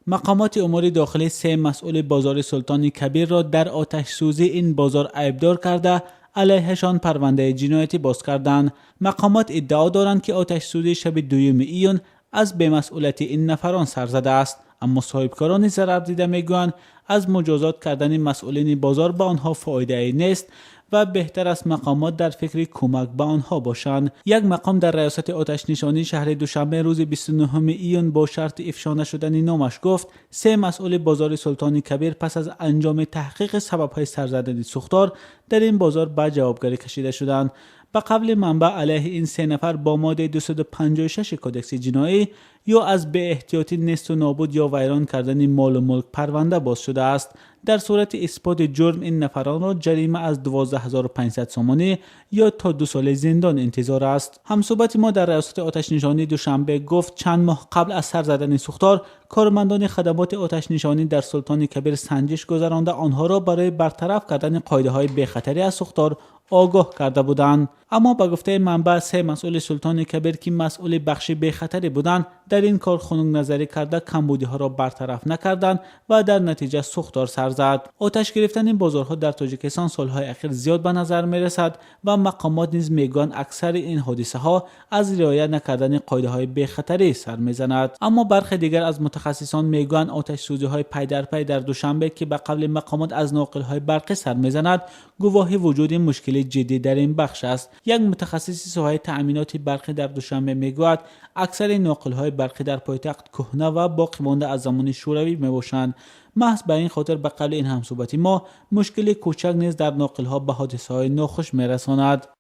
مقامات امور داخلی سه مسئول بازار سلطان کبیر را در آتش سوزی این بازار عیبدار کرده علیهشان پرونده جنایتی باز کردند. مقامات ادعا دارند که آتش سوزی شب 2 ایون از بی‌مسئولیت این نفران سر زده است، اما صاحبکاران ضرر دیده میگویند از مجازات کردن مسئولین بازار به آنها فایده ای نیست و بهتر است مقامات در فکر کمک به آنها باشند. یک مقام در ریاست آتش نشانی شهر دوشنبه روز 29 ایون با شرط افشا نشدن نامش گفت سه مسئول بازار سلطان کبیر پس از انجام تحقیق سبب‌های سر زدن سوختار در این بازار به جوابگری کشیده شدند. به قبل منبع علیه این سه نفر با ماده 256 کدکس جنایی یا از بی احتیاطی نیست و نابود یا ویران کردن مال و ملک پرونده باز شده است. در صورت اثبات جرم این نفران را جریمه از 12500 سومانی یا تا 2 سال زندان انتظار است. همصحبت ما در ریاست آتش نشانی دوشنبه گفت چند ماه قبل از سر زدن سوختار کارمندان خدمات آتش نشانی در سلطان کبیر سنجش گذرانده آنها را برای برطرف کردن قاعده‌های بی‌خطری از سوختار آگاه کرده بودند. اما به گفته منبع سه مسئول سلطان کبیر که مسئول بخش بی‌خطری بودند در این کار خنک نظری کرده کمبودی ها را برطرف نکردند و در نتیجه سوختار سر زد. آتش گرفتن این بازارها در تاجیکستان سالهای اخیر زیاد به نظر می رسد و مقامات نیز میگویند اکثر این حادثه ها از رعایت نکردن قاعده های بی‌خطری سر میزند. اما برخی دیگر از متخصصان میگویند آتش سوزی های پی در پی در دوشنبه که به قبل مقامات از ناقل های برقی سر میزند گواهی وجود مشکل جدی در این بخش است. یک متخصص ساحه تأمینات برقی در دوشنبه میگوید اکثر ناقل های برقی در پایتخت کهنه و باقی مانده از زمان شوروی میباشند. محض به این خاطر به قبل این همصحبتی ما مشکل کوچک نیز در ناقل ها به حادثه های ناخوش میرساند.